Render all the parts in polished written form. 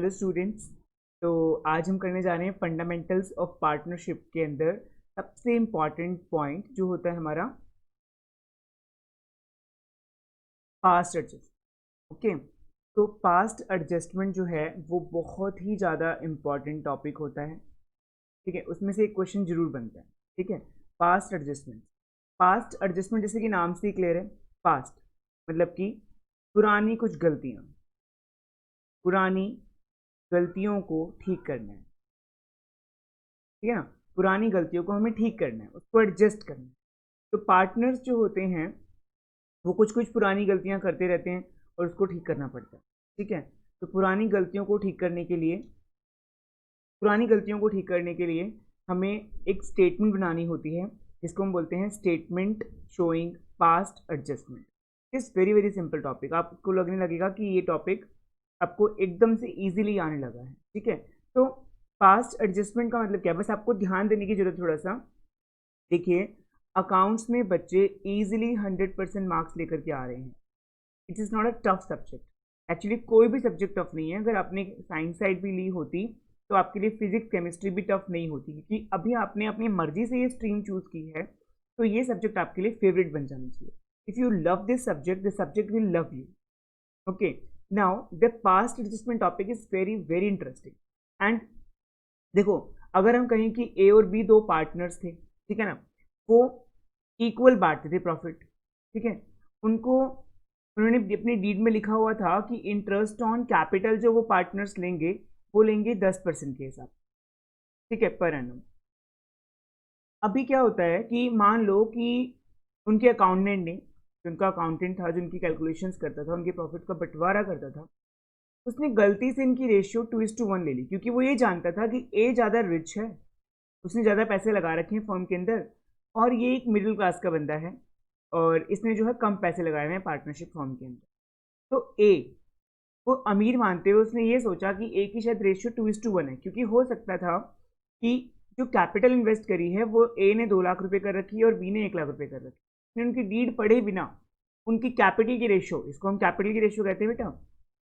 Hello students. तो आज हम करने जा रहे हैं फंडामेंटल्स ऑफ पार्टनरशिप के अंदर सबसे इम्पॉर्टेंट पॉइंट जो होता है हमारा पास्ट एडजस्टमेंट। ओके, तो पास्ट एडजस्टमेंट जो है वो बहुत ही ज़्यादा इम्पॉर्टेंट टॉपिक होता है। ठीक है, उसमें से एक क्वेश्चन जरूर बनता है। ठीक है, पास्ट एडजस्टमेंट जैसे कि नाम से ही क्लियर है। पास्ट मतलब कि पुरानी कुछ गलतियाँ, पुरानी गलतियों को ठीक करना है। ठीक है ना, पुरानी गलतियों को हमें ठीक करना है, उसको एडजस्ट करना है। तो पार्टनर्स जो होते हैं वो कुछ कुछ पुरानी गलतियां करते रहते हैं और उसको ठीक करना पड़ता है। ठीक है, तो पुरानी गलतियों को ठीक करने के लिए हमें एक स्टेटमेंट बनानी होती है जिसको हम बोलते हैं statement showing past adjustment. It's very very simple topic. आपको लगने लगेगा कि ये टॉपिक आपको एकदम से इजीली आने लगा है। ठीक है, तो पास्ट एडजस्टमेंट का मतलब क्या है, बस आपको ध्यान देने की जरूरत थोड़ा सा। देखिए, अकाउंट्स में बच्चे इजीली 100% मार्क्स लेकर के आ रहे हैं। It is not a tough subject. Actually कोई भी सब्जेक्ट टफ नहीं है। अगर आपने साइंस साइड भी ली होती तो आपके लिए फिजिक्स केमिस्ट्री भी टफ नहीं होती, क्योंकि अभी आपने अपनी मर्जी से ये स्ट्रीम चूज की है, तो ये सब्जेक्ट आपके लिए फेवरेट बन जाना चाहिए। If you love this subject will love you. Okay, now the past adjustment topic is very very interesting. And देखो, अगर हम कहें कि ए और बी दो पार्टनर्स थे, ठीक है ना, वो इक्वल बांटते थे प्रॉफिट। ठीक है, उनको उन्होंने अपनी डीड में लिखा हुआ था कि इंटरेस्ट ऑन कैपिटल जो वो पार्टनर्स लेंगे वो लेंगे 10% के हिसाब। ठीक है, पर एनम। अभी क्या होता है कि मान लो कि उनके अकाउंटेंट ने, जो उनका अकाउंटेंट था, जो उनकी कैलकुलेशंस करता था, उनके प्रॉफिट का बंटवारा करता था, उसने गलती से इनकी रेशियो 2:1 ले ली, क्योंकि वो ये जानता था कि ए ज़्यादा रिच है, उसने ज़्यादा पैसे लगा रखे हैं फर्म के अंदर, और ये एक मिडिल क्लास का बंदा है और इसने जो है कम पैसे लगाए हुए हैं पार्टनरशिप फर्म के अंदर। तो ए को अमीर मानते हुए उसने ये सोचा कि ए की शायद रेशियो 2:1 है, क्योंकि हो सकता था कि जो कैपिटल इन्वेस्ट करी है वो ए ने 2 लाख रुपए कर रखी है और बी ने 1 लाख रुपए कर रखी है। उसने उनकी डीड पढ़े बिना उनकी कैपिटल की रेशियो, इसको हम कैपिटल की रेशियो कहते हैं बेटा,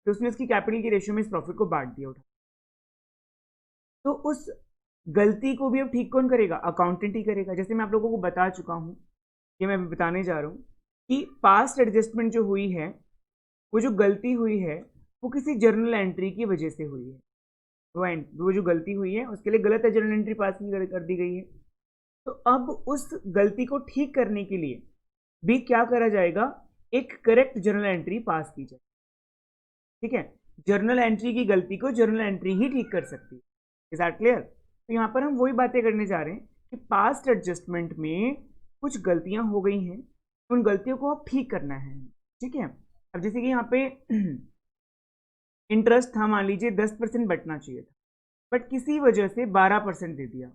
तो उसने उसकी कैपिटल की रेशियो में इस प्रॉफिट को बांट दिया उठा। तो उस गलती को भी अब ठीक कौन करेगा? अकाउंटेंट ही करेगा। जैसे मैं आप लोगों को बता चुका हूँ, ये मैं बताने जा रहा हूँ कि पास्ट एडजस्टमेंट जो हुई है, वो जो गलती हुई है वो किसी जर्नल एंट्री की वजह से हुई है। वो जो गलती हुई है उसके लिए गलत जर्नल एंट्री पास की कर दी गई है। तो अब उस गलती को ठीक करने के लिए भी क्या करा जाएगा? एक करेक्ट जर्नल एंट्री पास की जाए। ठीक है, जर्नल एंट्री की गलती को जर्नल एंट्री ही ठीक कर सकती है। Is that clear? तो यहाँ पर हम वही बातें करने जा रहे हैं कि पास्ट एडजस्टमेंट में कुछ गलतियां हो गई हैं, उन गलतियों को अब ठीक करना है। ठीक है, अब जैसे कि यहाँ पे इंटरेस्ट था, मान लीजिए 10% बटना चाहिए था, बट किसी वजह से 12% दे दिया,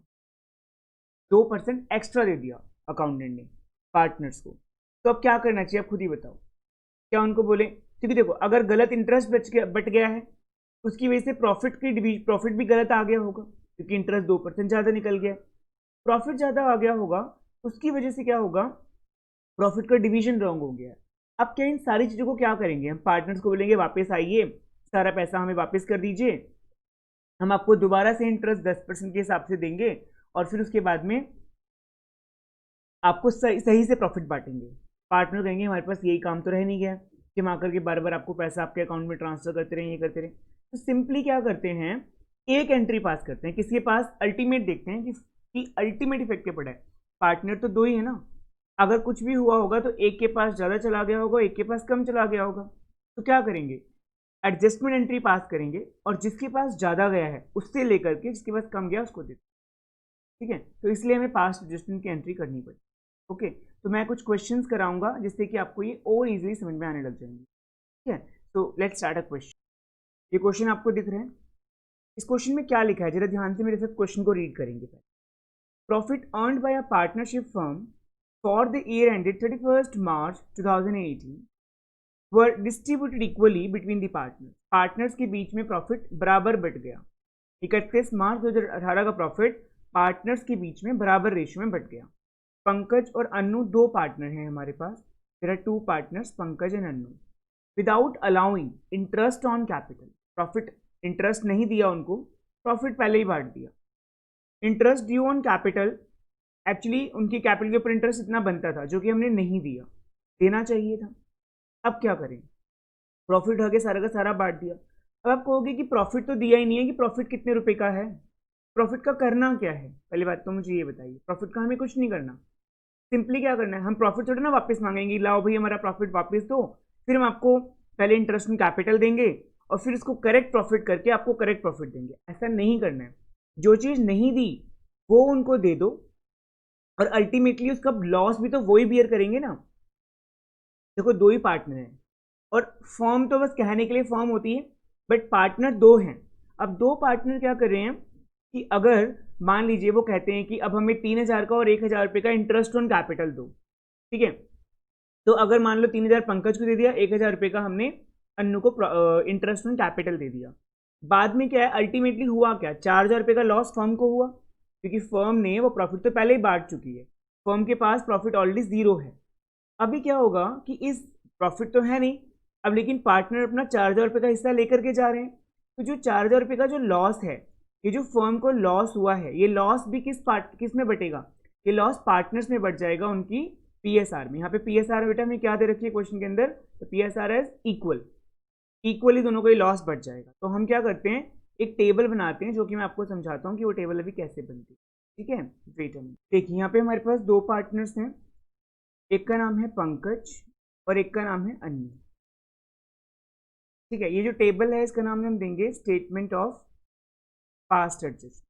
2% एक्स्ट्रा दे दिया अकाउंटेंट ने पार्टनर्स को। तो अब क्या करना चाहिए, आप खुद ही बताओ। क्या उनको बोले? क्योंकि देखो, अगर गलत इंटरेस्ट बट गया है, उसकी वजह से प्रॉफिट भी गलत आ गया होगा, क्योंकि इंटरेस्ट 2% ज़्यादा निकल गया, प्रॉफिट ज़्यादा आ गया होगा, उसकी वजह से क्या होगा? प्रॉफिट का डिवीजन रॉन्ग हो गया। अब क्या इन सारी चीज़ों को क्या करेंगे? हम पार्टनर्स को बोलेंगे वापस आइए, सारा पैसा हमें वापस कर दीजिए, हम आपको दोबारा से इंटरेस्ट 10% के हिसाब से देंगे और फिर उसके बाद में आपको सही सही से प्रॉफिट बांटेंगे। पार्टनर कहेंगे हमारे पास यही काम तो रह नहीं गया कि हम आकर के बार बार आपको पैसा आपके अकाउंट में ट्रांसफर करते रहे, ये करते रहे। तो सिंपली क्या करते हैं, एक एंट्री पास करते हैं। किसके पास? अल्टीमेट देखते हैं कि अल्टीमेट इफेक्ट क्या पड़ा है। पार्टनर तो दो ही है ना, अगर कुछ भी हुआ होगा तो एक के पास ज़्यादा चला गया होगा, एक के पास कम चला गया होगा। तो क्या करेंगे? एडजस्टमेंट एंट्री पास करेंगे और जिसके पास ज़्यादा गया है उससे लेकर के जिसके पास कम गया उसको देते। ठीक है, तो इसलिए हमें पास्ट एडजस्टमेंट की एंट्री करनी पड़ी। ओके, तो मैं कुछ क्वेश्चंस कराऊंगा जिससे कि आपको ये और इजीली समझ में आने लग जाएंगे। ठीक है, तो लेट्स स्टार्ट अ क्वेश्चन। ये क्वेश्चन आपको दिख रहे हैं? इस क्वेश्चन में क्या लिखा है, जरा ध्यान से मेरे साथ क्वेश्चन को रीड करेंगे। Profit earned bye a partnership firm for the year ended 31 March 2018 were distributed equally between the partners. Partners के बीच में प्रॉफिट बराबर बट गया। 31 मार्च 2018 का प्रॉफिट पार्टनर्स के बीच में बराबर रेशियो में बट गया। पंकज और अन्नू दो पार्टनर हैं हमारे पास। There are two partners, Pankaj and Annu. Without allowing interest on capital, profit interest नहीं दिया उनको, प्रॉफिट पहले ही बांट दिया। Interest due on capital, actually उनकी कैपिटल के ऊपर इंटरेस्ट इतना बनता था जो कि हमने नहीं दिया, देना चाहिए था। अब क्या करें, प्रॉफिट आगे सारा का सारा बांट दिया। अब आप कहोगे कि प्रॉफिट तो दिया ही नहीं है, कि प्रॉफिट कितने रुपए का है, प्रॉफिट का करना क्या है, पहली बात तो मुझे ये बताइए। प्रॉफिट का हमें कुछ नहीं करना, सिंपली क्या करना है, हम प्रॉफिट थोड़ा ना वापस मांगेंगे, लाओ भाई हमारा प्रॉफिट वापस दो, फिर हम आपको पहले इंटरेस्ट में कैपिटल देंगे और फिर इसको करेक्ट प्रॉफिट करके आपको करेक्ट प्रॉफिट देंगे। ऐसा नहीं करना है, जो चीज नहीं दी वो उनको दे दो, और अल्टीमेटली उसका लॉस भी तो वही बियर करेंगे ना। देखो दो ही पार्टनर हैं, और फॉर्म तो बस कहने के लिए फॉर्म होती है, बट पार्टनर दो हैं। अब दो पार्टनर क्या कर रहे हैं कि अगर मान लीजिए वो कहते हैं कि अब हमें 3,000 का और 1,000 रुपये का इंटरेस्ट ऑन कैपिटल दो, ठीक है। तो अगर मान लो 3,000 पंकज को दे दिया, 1,000 रुपये का हमने अन्नू को इंटरेस्ट ऑन कैपिटल दे दिया। बाद में क्या है, अल्टीमेटली हुआ क्या, 4,000 रुपये का लॉस फर्म को हुआ, क्योंकि फर्म ने वो प्रॉफिट तो पहले ही बांट चुकी है, फर्म के पास प्रॉफिट ऑलरेडी जीरो है। अभी क्या होगा कि इस प्रॉफिट तो है नहीं अब, लेकिन पार्टनर अपना 4,000 रुपये का हिस्सा लेकर के जा रहे हैं, तो जो 4,000 रुपये का जो लॉस है, ये जो फर्म को लॉस हुआ है, ये लॉस भी किस में बटेगा, ये लॉस पार्टनर्स में बट जाएगा उनकी पीएसआर में। यहाँ पे पीएसआर बेटा में क्या दे रखी है क्वेश्चन के अंदर, तो पीएसआर एज इक्वल, इक्वली दोनों को ये लॉस बढ़ जाएगा। तो हम क्या करते हैं, एक टेबल बनाते हैं, जो कि मैं आपको समझाता हूँ कि वो टेबल अभी कैसे बनती है, ठीक है। वेट अ मिनट, देखिए यहाँ पे हमारे पास दो पार्टनर्स हैं, एक का नाम है पंकज और एक का नाम है अन्नू, ठीक है। ये जो टेबल है इसका नाम हम देंगे statement of past adjust,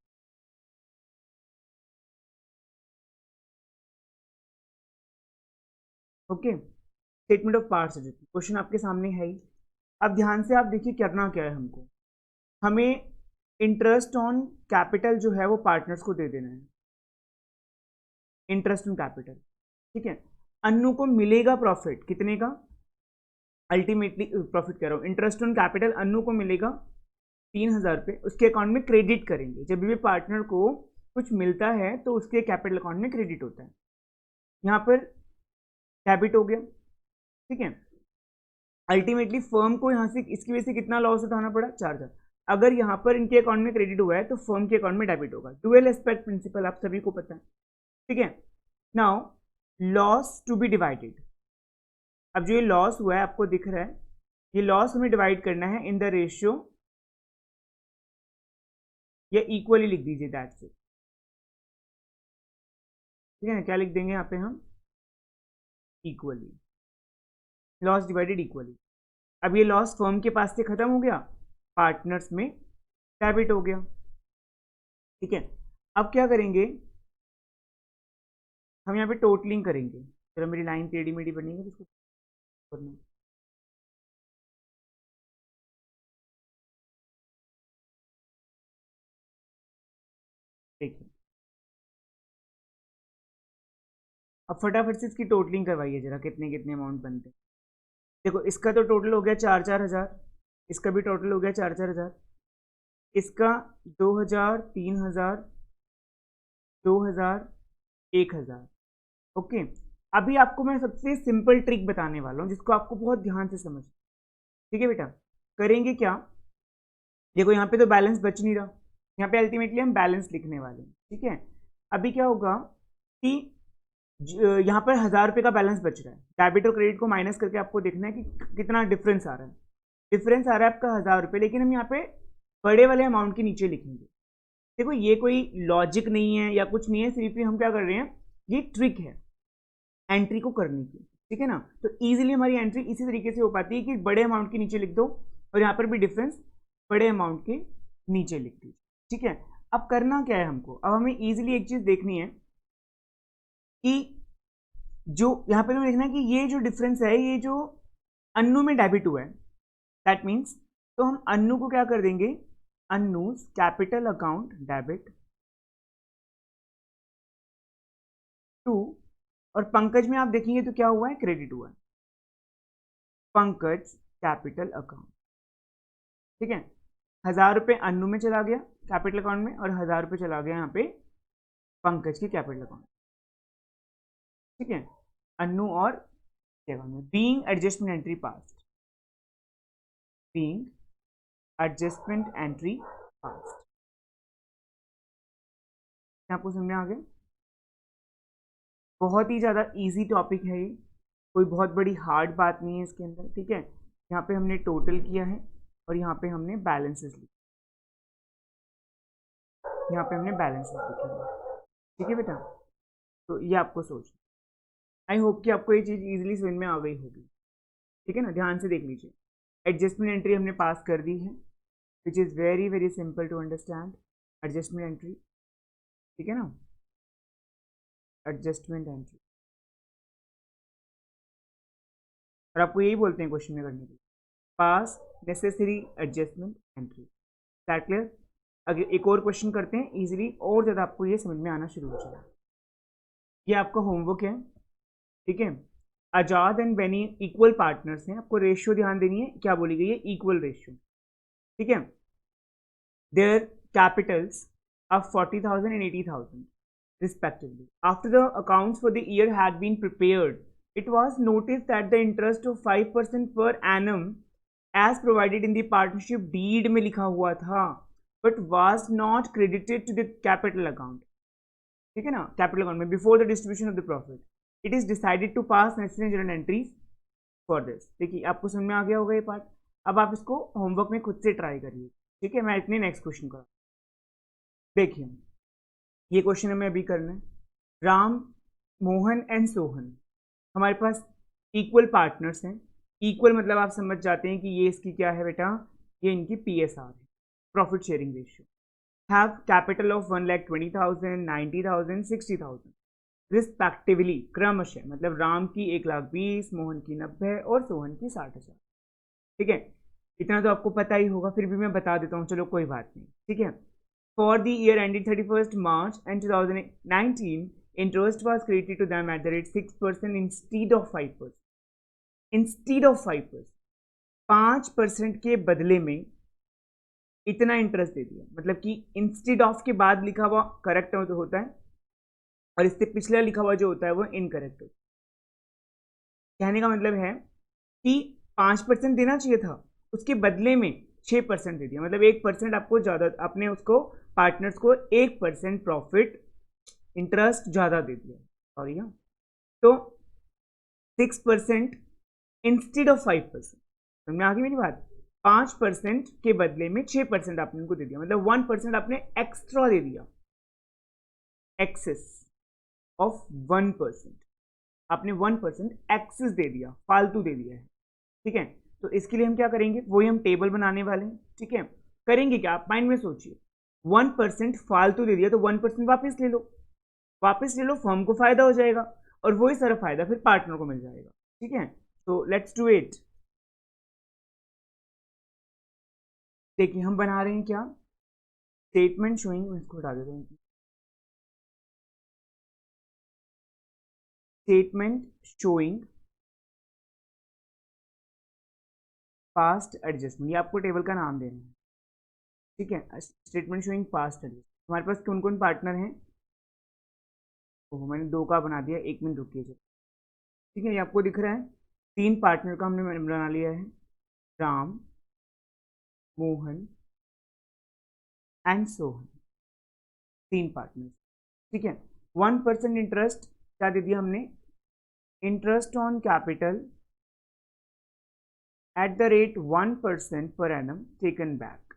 okay. Statement of past adjust question आपके सामने है ही। अब ध्यान से आप देखिए करना क्या है हमको, हमें इंटरेस्ट ऑन कैपिटल जो है वो पार्टनर्स को दे देना है, इंटरेस्ट ऑन कैपिटल, ठीक है। अन्नू को मिलेगा प्रॉफिट कितने का, अल्टीमेटली प्रॉफिट कह रहा हूँ, इंटरेस्ट ऑन कैपिटल अन्नू को मिलेगा 3,000 रुपये, उसके अकाउंट में क्रेडिट करेंगे। जब भी पार्टनर को कुछ मिलता है तो उसके कैपिटल अकाउंट में क्रेडिट होता है, यहाँ पर डेबिट हो गया, ठीक है। अल्टीमेटली फर्म को यहाँ से इसकी वजह से कितना लॉस उठाना पड़ा, 4,000। अगर यहाँ पर इनके अकाउंट में क्रेडिट हुआ है तो फर्म के अकाउंट में डेबिट होगा, डुअल एस्पेक्ट प्रिंसिपल आप सभी को पता है, ठीक है। Now loss to be divided, अब जो ये लॉस हुआ है आपको दिख रहा है, ये लॉस हमें डिवाइड करना है इन द रेशियो, या इक्वली लिख दीजिए, दैट्स इट, ठीक है ना। क्या लिख देंगे यहाँ पे हम, इक्वली, लॉस डिवाइडेड इक्वली। अब ये लॉस फर्म के पास से खत्म हो गया, पार्टनर्स में डेबिट हो गया, ठीक है। अब क्या करेंगे, हम यहाँ पे टोटलिंग करेंगे। चलो मेरी लाइन टेढ़ी मेढ़ी बनेगी तो इसको करना, देखिए। अब फटाफट से इसकी टोटलिंग करवाइए जरा, कितने कितने अमाउंट बनते हैं। देखो इसका तो टोटल हो गया 4,000, इसका भी टोटल हो गया 4,000, इसका 2,000, 3,000, 2,000, 1,000, ओके। अभी आपको मैं सबसे सिंपल ट्रिक बताने वाला हूँ जिसको आपको बहुत ध्यान से समझ, ठीक है बेटा। करेंगे क्या, देखो यहाँ पे तो बैलेंस बच नहीं रहा, यहाँ पे अल्टीमेटली हम बैलेंस लिखने वाले हैं, ठीक है। अभी क्या होगा कि यहाँ पर 1,000 रुपये का बैलेंस बच रहा है, डेबिट और क्रेडिट को माइनस करके आपको देखना है कि कितना डिफरेंस आ रहा है। डिफरेंस आ रहा है आपका 1,000 रुपये, लेकिन हम यहाँ पे बड़े वाले अमाउंट के नीचे लिखेंगे। देखो ये कोई लॉजिक नहीं है या कुछ नहीं है, सिर्फ हम क्या कर रहे हैं, ये ट्रिक है एंट्री को करने की, ठीक है ना। तो इजीली हमारी एंट्री इसी तरीके से हो पाती है कि बड़े अमाउंट के नीचे लिख दो, और यहाँ पर भी डिफरेंस बड़े अमाउंट के नीचे लिख दीजिए, ठीक है। अब करना क्या है हमको, अब हमें इजीली एक चीज देखनी है कि जो यहाँ पे हमें देखना है कि ये जो डिफरेंस है, ये जो अन्नू में डेबिट हुआ है, दैट मीन्स, तो हम अन्नू को क्या कर देंगे, Annu capital account debit to, और पंकज में आप देखेंगे तो क्या हुआ है, क्रेडिट हुआ है, पंकज कैपिटल अकाउंट, ठीक है। 1,000 रुपये अन्नू में चला गया कैपिटल अकाउंट में, और 1,000 रुपये चला गया यहाँ पे पंकज के कैपिटल अकाउंट, ठीक है। अन्नू और being adjustment entry past, being adjustment entry past. आपको समझ में आ गया? बहुत ही ज़्यादा इजी टॉपिक है ये, कोई बहुत बड़ी हार्ड बात नहीं है इसके अंदर, ठीक है। यहाँ पे हमने टोटल किया है और यहाँ पे हमने बैलेंसेस लिखे, यहाँ पे हमने बैलेंसेस लिखे हैं, ठीक है बेटा। तो ये आपको सोच, आई होप कि आपको ये चीज़ इजीली समझ में आ गई होगी, ठीक है ना। ध्यान से देख लीजिए, एडजस्टमेंट एंट्री हमने पास कर दी है, which is very very simple to understand. Adjustment entry, ठीक है ना, एडजस्टमेंट एंट्री, और आपको यही बोलते हैं क्वेश्चन में करने के लिए, पास necessary adjustment entry. That clear? अगर एक और क्वेश्चन करते हैं इजीली, और ज़्यादा आपको ये समझ में आना शुरू हो जाएगा। ये आपका होमवर्क है, ठीक है। आजाद एंड बेनी इक्वल पार्टनर्स हैं, आपको रेशियो ध्यान देनी है, क्या बोली गई है, इक्वल रेशियो, ठीक है। Their capitals are 40,000 and 80,000 respectively. After the accounts for the year had been prepared, it was noticed that the interest of 5% per annum as provided in the partnership deed में लिखा हुआ था, but was not credited to the capital account, ठीक है ना, capital account में, before the distribution of the profit. It is decided to pass necessary journal entries for this. देखिए आपको समझ में आ गया होगा ये पार्ट। अब आप इसको होमवर्क में खुद से ट्राई करिए, ठीक है। मैं इतने नेक्स्ट क्वेश्चन का देखिए, ये क्वेश्चन हमें अभी करना है। राम, मोहन एंड सोहन हमारे पास इक्वल पार्टनर्स हैं। इक्वल मतलब आप समझ जाते हैं कि ये इसकी क्या है बेटा, ये इनकी PSR है, profit sharing ratio. Have capital of 1,20,000, 90,000, 60,000 respectively, क्रमशः, मतलब राम की 1,20,000, मोहन की 90 और सोहन की 60,000, ठीक है। इतना तो आपको पता ही होगा, फिर भी मैं बता देता हूँ, चलो कोई बात नहीं, ठीक है। For the year ended 31st March and 2019, interest was credited to them at the rate 6% instead of 5%, instead of 5%, 5% के बदले में इतना इंटरेस्ट दे दिया। मतलब कि इंस्टेड ऑफ के बाद लिखा हुआ करेक्ट होता है और इससे पिछला लिखा हुआ जो होता है वो इनकरेक्ट होता है। कहने का मतलब है कि 5% देना चाहिए था, उसके बदले में 6% दे दिया, मतलब 1% आपको ज़्यादा, अपने उसको पार्टनर्स को 1% प्रॉफिट इंटरेस्ट ज़्यादा दे दिया, सॉरी हाँ। तो 6% इंस्टेड ऑफ 5%, समझ में आ गई मेरी बात। 5% के बदले में 6% आपने उनको दे दिया, मतलब 1% आपने एक्स्ट्रा दे दिया, एक्सेस ऑफ 1%, आपने 1% एक्सेस दे दिया, फालतू दे दिया है, ठीक है। तो इसके लिए हम क्या करेंगे, वही हम टेबल बनाने वाले हैं, ठीक है। करेंगे क्या, आप माइंड में सोचिए, 1% फालतू दे दिया तो 1% वापस ले लो, वापस ले लो, फर्म को फायदा हो जाएगा और वही सारा फायदा फिर पार्टनर को मिल जाएगा, ठीक है। तो लेट्स डू इट। देखिए हम बना रहे हैं क्या, स्टेटमेंट शोइंग, इसको हटा देते हैं, स्टेटमेंट शोइंग पास्ट एडजस्टमेंट, ये आपको टेबल का नाम देना है, ठीक है। स्टेटमेंट शोइंग पास्ट एडजस्टमेंट, हमारे पास कौन कौन पार्टनर हैं, तो मैंने 2 का बना दिया, 1 मिनट रुकिए, ठीक है। ये आपको दिख रहा है 3 पार्टनर का हमने बना लिया है, राम, मोहन एंड सोहन, 3 पार्टनर, ठीक है। 1% इंटरेस्ट क्या दे दिया हमने, interest on capital at the rate 1% per annum taken back,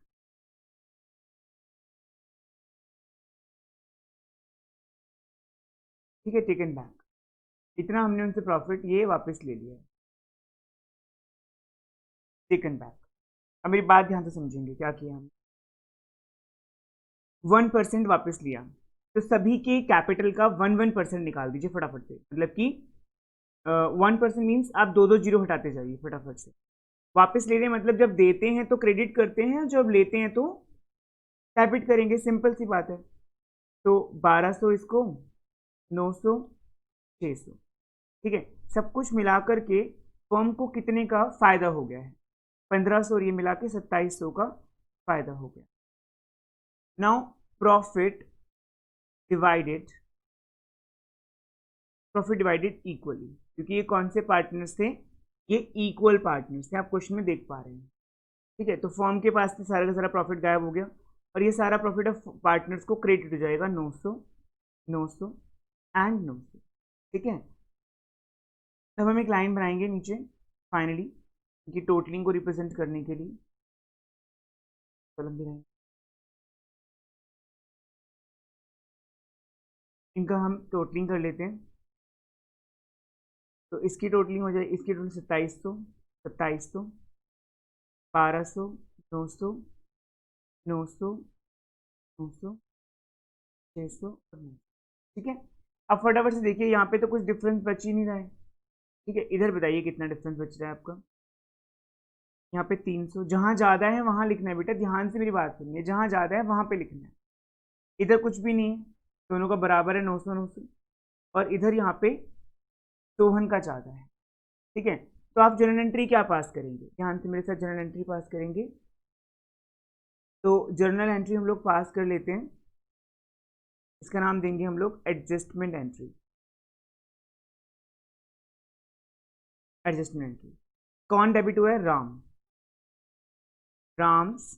ठीक है, टेकन बैक, इतना हमने उनसे प्रॉफिट ये वापस ले लिया, टेकन बैक। अब मेरी बात ध्यान से समझेंगे, क्या किया हमने, 1% वापस लिया, तो सभी के कैपिटल का 1% निकाल दीजिए फटाफट से, मतलब कि 1% मीन्स आप 2 जीरो हटाते जाइए फटाफट से। वापस ले रहे हैं मतलब जब देते हैं तो क्रेडिट करते हैं, जब लेते हैं तो डेबिट करेंगे, सिंपल सी बात है। तो 1200 इसको, 900, 600, ठीक है। सब कुछ मिलाकर के फर्म को कितने का फायदा हो गया है, 1500, और ये मिला के 2700 का फायदा हो गया। नाउ प्रॉफिट डिवाइडेड इक्वली, क्योंकि ये कौन से पार्टनर्स थे, ये इक्वल पार्टनर्स थे, आप क्वेश्चन में देख पा रहे हैं, ठीक है, तो फर्म के पास से सारा का सारा प्रॉफिट गायब हो गया और ये सारा प्रॉफिट ऑफ पार्टनर्स को क्रेडिट हो जाएगा 900, 900 एंड 900। ठीक है, तब हम एक लाइन बनाएंगे नीचे फाइनली कि टोटलिंग को रिप्रेजेंट करने के लिए कलम भी रहेंगे। इनका हम टोटलिंग कर लेते हैं, तो इसकी टोटलिंग हो जाए, इसकी टोटल 2700, 2700, 1200, 900, 900, 900, 600 और 900। ठीक है, अब फटाफट से देखिए यहाँ पे तो कुछ डिफरेंस बच ही नहीं रहा है। ठीक है, इधर बताइए कितना डिफरेंस बच रहा है आपका। यहाँ पे 300, जहाँ ज़्यादा है वहाँ लिखना है बेटा, ध्यान से मेरी बात सुनिए, जहाँ ज़्यादा है वहाँ पे लिखना है। इधर कुछ भी नहीं है, दोनों का बराबर है 900, 900, और इधर यहाँ पे सोहन का ज़्यादा है। ठीक है, तो आप जर्नल एंट्री क्या पास करेंगे, ध्यान से मेरे साथ जर्नल एंट्री पास करेंगे। तो जर्नल एंट्री हम लोग पास कर लेते हैं, इसका नाम देंगे हम लोग एडजस्टमेंट एंट्री। एडजस्टमेंट एंट्री कौन डेबिट हुआ है, राम, राम्स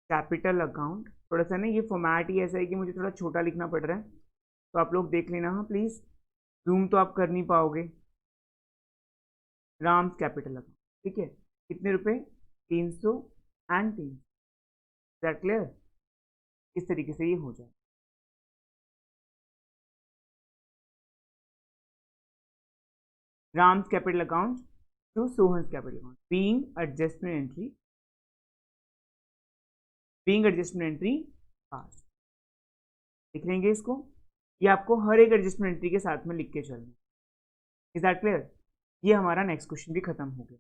कैपिटल अकाउंट। थोड़ा सा ना ये फॉर्मेट ही ऐसा है कि मुझे थोड़ा छोटा लिखना पड़ रहा है, तो आप लोग देख लेना हाँ प्लीज़, जूम तो आप कर नहीं पाओगे। राम्स कैपिटल अकाउंट, ठीक है, कितने रुपए, 300 एंड 300। दैट क्लियर, इस तरीके से ये हो जाए। Ram's capital account to Sohan's capital account being adjustment entry, being adjustment entry pass. लिख लेंगे इसको, ये आपको हर एक एडजस्टमेंट एंट्री के साथ में लिख के चलना। इज दैट क्लियर, ये हमारा नेक्स्ट क्वेश्चन भी खत्म हो गया।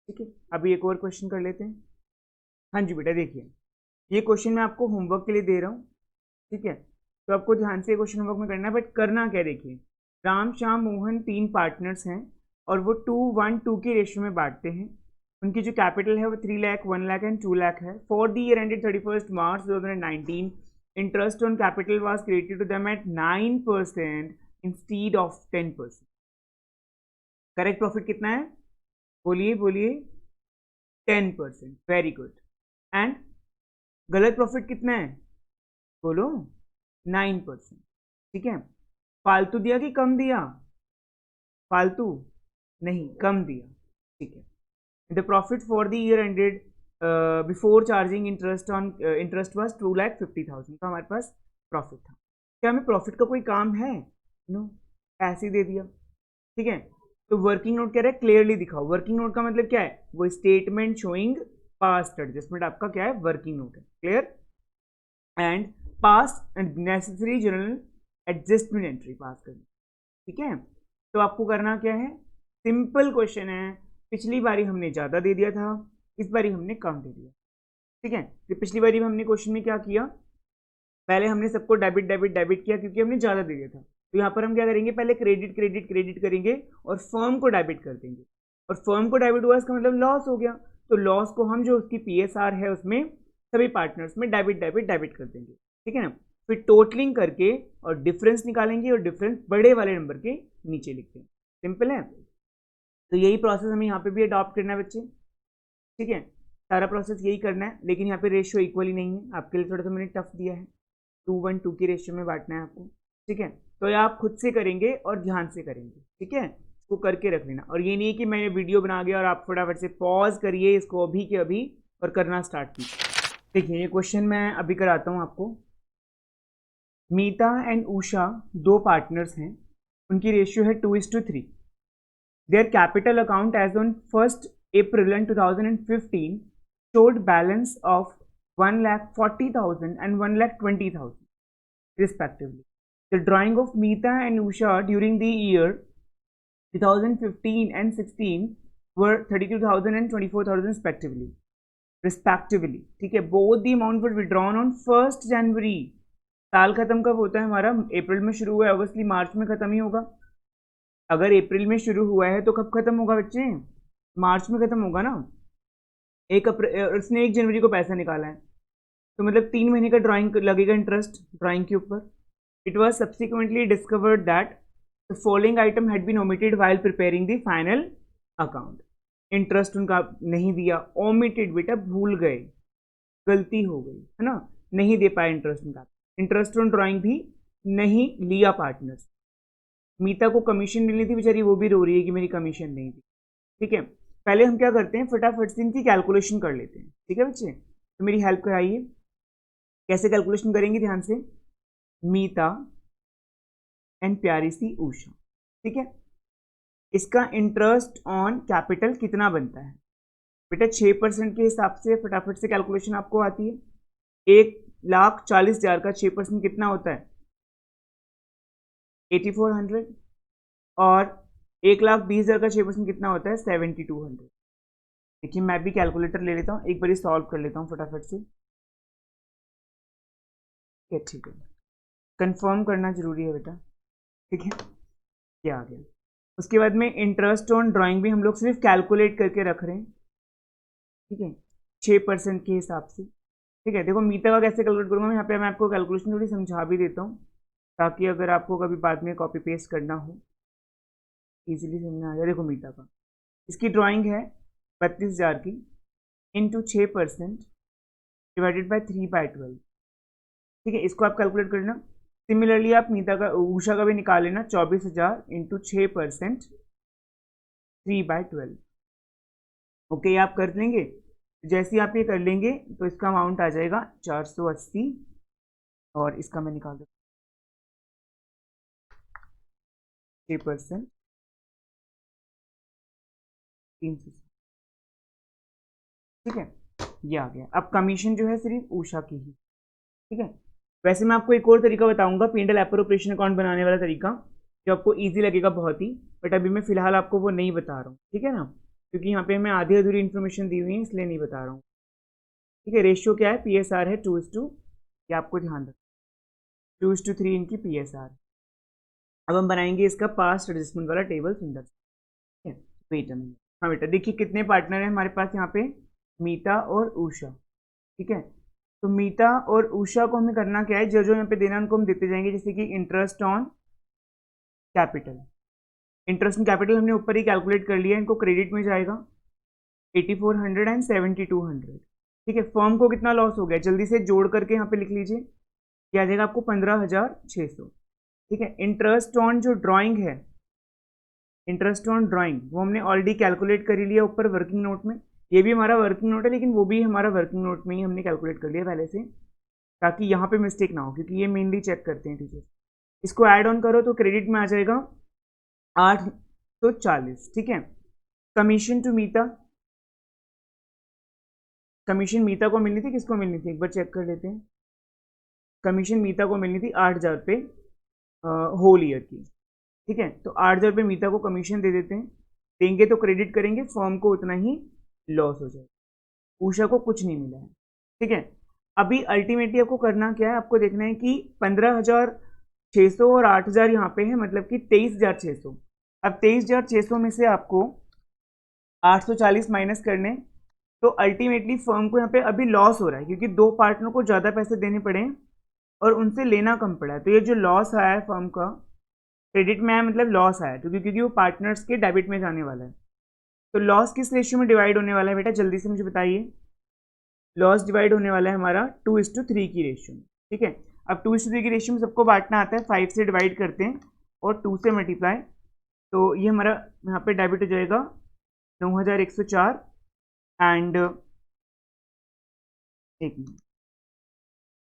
ठीक है, अभी एक और क्वेश्चन कर लेते हैं। हाँ जी बेटा, देखिए ये क्वेश्चन मैं आपको होमवर्क के लिए दे रहा हूँ। ठीक है, तो आपको ध्यान से क्वेश्चन होमवर्क में करना है, बट करना क्या, देखिए राम श्याम मोहन 3 पार्टनर्स हैं और वो 2:1:2 के रेशियो में बांटते हैं। उनकी जो कैपिटल है वो 3 लाख, 1 लाख एंड 2 लाख है। For the year ended 31 March 2019 interest on capital was credited to them at 9% instead of 10%। Correct profit कितना है, बोलिए बोलिए, 10%। Very good. एंड गलत प्रॉफिट कितना है, बोलो, 9%। ठीक है, फालतू दिया कि कम दिया, फालतू नहीं, कम दिया। ठीक है, the profit for the year ended before charging interest on interest was 2,50,000 का हमारे पास प्रॉफिट था। क्या हमें प्रॉफिट का कोई काम है, नो, ऐसे ही दे दिया। ठीक है, तो वर्किंग नोट कह रहा है क्लियरली दिखाओ। वर्किंग नोट का मतलब क्या है, वो स्टेटमेंट शोइंग पास्ट एडजस्टमेंट आपका क्या है, वर्किंग नोट है। Clear, and pass and necessary general adjustment entry पास करनी। ठीक है, तो आपको करना क्या है, सिंपल क्वेश्चन है। पिछली बारी हमने ज़्यादा दे दिया था, इस बारी हमने कम दे दिया। ठीक है, तो पिछली बारी में हमने क्वेश्चन में क्या किया, पहले हमने सबको डेबिट डेबिट डेबिट किया क्योंकि हमने ज़्यादा दे दिया था। तो यहाँ पर हम क्या करेंगे, पहले क्रेडिट क्रेडिट क्रेडिट करेंगे और फर्म को डेबिट कर देंगे, और फर्म को डेबिट हुआ इसका मतलब लॉस हो गया, तो लॉस को हम जो उसकी PSR है उसमें सभी पार्टनर्स में डेबिट डेबिट डेबिट कर देंगे। ठीक है ना, फिर टोटलिंग करके और डिफरेंस निकालेंगे और डिफरेंस बड़े वाले नंबर के नीचे लिखते हैं। सिंपल है, तो यही प्रोसेस हमें यहाँ पे भी अडॉप्ट करना है बच्चे। ठीक है, सारा प्रोसेस यही करना है, लेकिन यहाँ पे रेशियो इक्वली नहीं है, आपके लिए थोड़ा सा मैंने टफ दिया है, 2:1:2 की रेशियो में बांटना है आपको। ठीक है, तो ये आप खुद से करेंगे और ध्यान से करेंगे। ठीक है, इसको करके रख लेना, और ये नहीं है कि मैंने वीडियो बना गया और आप फटाफट से पॉज करिए इसको अभी के अभी और करना स्टार्ट कीजिए। देखिए ये क्वेश्चन मैं अभी कराता हूँ आपको। मीता एंड उषा 2 पार्टनर्स हैं, उनकी रेशियो है 2:3। Their capital account as on 1st April 2015 showed balance of 1,40,000 and 1,20,000 respectively. The drawing of Meeta and Usha during the year 2015 and 16 were 32,000 and 24,000 respectively. ठीक है, both the amount were withdrawn on 1st January. साल खत्म कब होता है हमारा, अप्रैल में शुरू हुआ है, ऑब्वियसली मार्च में खत्म ही होगा। अगर अप्रैल में शुरू हुआ है तो कब खत्म होगा बच्चे, मार्च में खत्म होगा ना। 1 अप्रैल, उसने 1 जनवरी को पैसा निकाला है, तो मतलब 3 महीने का ड्राइंग लगेगा इंटरेस्ट ड्राइंग के ऊपर। It was subsequently discovered that the following item had been omitted while preparing the final account. Interest उनका नहीं दिया, ओमिटेड बेटा भूल गए, गलती हो गई है ना, नहीं दे पाए इंटरेस्ट उनका, इंटरेस्ट ऑन ड्राइंग भी नहीं लिया पार्टनर्स। मीता को कमीशन मिलनी थी, बेचारी वो भी रो रही है कि मेरी कमीशन नहीं थी। ठीक है, पहले हम क्या करते हैं, फटाफट से इनकी कैलकुलेशन कर लेते हैं। ठीक है बच्चे, तो मेरी हेल्प कराइए, कैसे कैलकुलेशन करेंगे ध्यान से। मीता एंड प्यारी सी उषा, ठीक है, इसका इंटरेस्ट ऑन कैपिटल कितना बनता है बेटा, 6% के हिसाब से फटाफट से कैलकुलेशन आपको आती है। 1,40,000 का 6% कितना होता है, 8400, और 1,20,000 का 6% कितना होता है, 7200। देखिए मैं भी कैलकुलेटर ले लेता हूँ, एक बार सॉल्व कर लेता हूँ फटाफट से। ठीक है, कंफर्म करना जरूरी है बेटा। ठीक है, क्या आ गया, उसके बाद में इंटरेस्ट ऑन ड्राइंग भी हम लोग सिर्फ कैलकुलेट करके रख रहे हैं। ठीक है, 6% के हिसाब से। ठीक है, देखो मीता का कैसे कैलकुलेट करूंगा मैं, यहाँ पे मैं आपको कैलकुलेशन थोड़ी समझा भी देता हूँ, ताकि अगर आपको कभी बाद में कॉपी पेस्ट करना हो इजीली समझ में आ जाए। देखो मीता का, इसकी ड्राइंग है 32,000 की, इंटू 6% डिवाइडेड बाई 3/12। ठीक है, इसको आप कैलकुलेट करना। सिमिलरली आप मीता का, उषा का भी निकाल लेना, 24,000 इंटू 6% 3/12। ओके, ये आप कर लेंगे, जैसे ही आप ये कर लेंगे तो इसका अमाउंट आ जाएगा 480, और इसका मैं निकाल देता हूँ 6% 300। ठीक है, ये आ गया। अब कमीशन जो है सिर्फ उषा की ही। ठीक है, वैसे मैं आपको एक और तरीका बताऊंगा, P&L एप्रोप्रिएशन अकाउंट बनाने वाला तरीका, जो आपको इजी लगेगा बहुत ही, बट अभी मैं फिलहाल आपको वो नहीं बता रहा हूँ। ठीक है ना, क्योंकि यहाँ पे मैं आधी अधूरी इन्फॉर्मेशन दी हुई है, इसलिए नहीं बता रहा हूँ। ठीक है, रेशियो क्या है, PSR है 2:, ये आपको ध्यान रखना, 2:3 इनकी PSR। अब हम बनाएंगे इसका पास्ट एडजस्टमेंट वाला टेबल सुंदर से। वेट अ मिनट, हाँ बेटा देखिए कितने पार्टनर हैं हमारे पास यहाँ पे, मीता और उषा। ठीक है, तो मीता और उषा को हमें करना क्या है, जो जो यहाँ पे देना उनको हम देते जाएंगे, जैसे कि interest on capital. Interest on capital हमने ऊपर ही कैलकुलेट कर लिया, इनको क्रेडिट में जाएगा 8400 एंड 7200। ठीक है, फर्म को कितना लॉस हो गया, जल्दी से जोड़ करके यहाँ पे लिख लीजिए, क्या आ जाएगा आपको 15,600। ठीक है, इंटरेस्ट ऑन जो ड्राइंग है, इंटरेस्ट ऑन ड्राइंग वो हमने ऑलरेडी कैलकुलेट कर ही लिया ऊपर वर्किंग नोट में, ये भी हमारा वर्किंग नोट है, लेकिन वो भी हमारा वर्किंग नोट में ही हमने कैलकुलेट कर लिया पहले से, ताकि यहाँ पे मिस्टेक ना हो, क्योंकि ये मेनली चेक करते हैं टीचर। इसको ऐड ऑन करो तो क्रेडिट में आ जाएगा 840। ठीक है, कमीशन टू मीता, कमीशन मीता को मिलनी थी, किसको मिलनी थी एक बार चेक कर लेते हैं। कमीशन मीता को मिलनी थी 8,000 रुपये होल ईयर की। ठीक है, तो 8,000 रुपये मीता को कमीशन दे देते हैं, देंगे तो क्रेडिट करेंगे, फर्म को उतना ही लॉस हो जाएगा, उषा को कुछ नहीं मिला है। ठीक है, अभी अल्टीमेटली आपको करना क्या है, आपको देखना है कि 15,600 और 8,000 यहाँ पे है, मतलब कि 23,600। अब 23,600 में से आपको 840 माइनस करने, तो अल्टीमेटली फर्म को यहाँ पे अभी लॉस हो रहा है, क्योंकि दो पार्टनर को ज़्यादा पैसे देने पड़े और उनसे लेना कम पड़ा है। तो ये जो लॉस आया है फर्म का, क्रेडिट में आया मतलब लॉस आया, क्योंकि वो पार्टनर्स के डेबिट में जाने वाला है। तो लॉस किस रेशियो में डिवाइड होने वाला है बेटा, जल्दी से मुझे बताइए। लॉस डिवाइड होने वाला है हमारा 2:3 की रेशियो में। ठीक है, अब 2:3 की रेशियो में सबको बांटना आता है, 5 से डिवाइड करते हैं और 2 से मल्टीप्लाई, तो ये हमारा यहाँ पे डेबिट हो जाएगा 9,104 एंड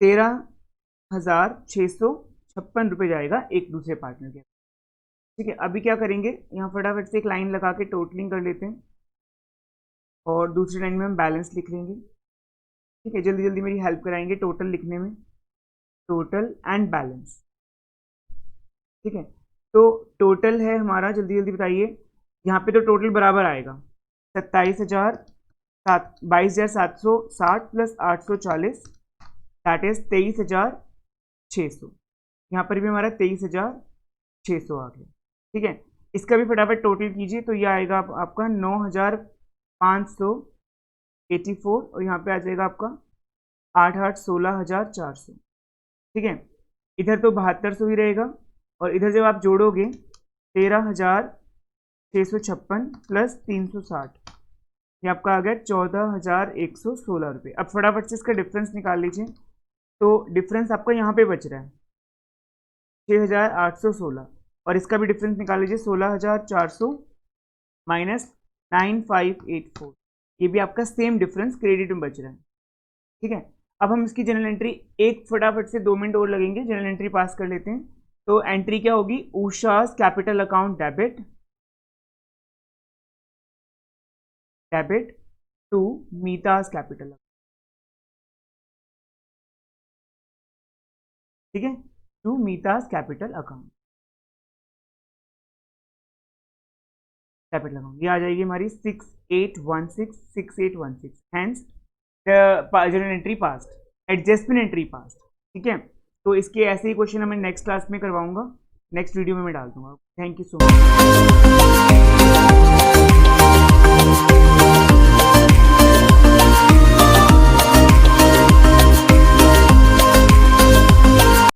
13,656 रुपये जाएगा एक दूसरे पार्टनर के। ठीक है, अभी क्या करेंगे, यहाँ फटाफट से एक लाइन लगा के टोटलिंग कर लेते हैं, और दूसरी लाइन में हम बैलेंस लिख लेंगे। ठीक है, जल्दी जल्दी मेरी हेल्प कराएंगे टोटल लिखने में, टोटल एंड बैलेंस। ठीक है, तो टोटल है हमारा, जल्दी जल्दी बताइए, यहाँ पे तो टोटल बराबर आएगा 22,760 प्लस 840, दैट इज 23,600। यहाँ पर भी हमारा 23,600 आ गया। ठीक है, इसका भी फटाफट टोटल कीजिए, तो ये आएगा आपका 9,584, और यहाँ पे आ जाएगा आपका 8,16,400। ठीक है, इधर तो 7,200 ही रहेगा, और इधर जब आप जोड़ोगे 13,656 प्लस 360, ये आपका आ गया 14,116 रुपये। अब फटाफट से इसका डिफरेंस निकाल लीजिए। तो डिफरेंस आपका यहाँ पे बच रहा है 6,816, और इसका भी डिफरेंस निकाल लीजिए 16,400 माइनस 9,584। ये भी आपका सेम डिफरेंस क्रेडिट में बच रहा है। ठीक है, अब हम इसकी जनरल एंट्री एक फटाफट से 2 मिनट और लगेंगे, जनरल एंट्री पास कर लेते हैं। तो एंट्री क्या होगी, Usha's capital account debit to Mita's capital, ठीक है, to Mita's capital account, capital account. ये आ जाएगी हमारी 6816 हैंस journal entry passed, adjustment entry passed. ठीक है, तो इसके ऐसे ही क्वेश्चन मैं नेक्स्ट क्लास में करवाऊंगा, नेक्स्ट वीडियो में मैं डाल दूंगा। Thank you so much.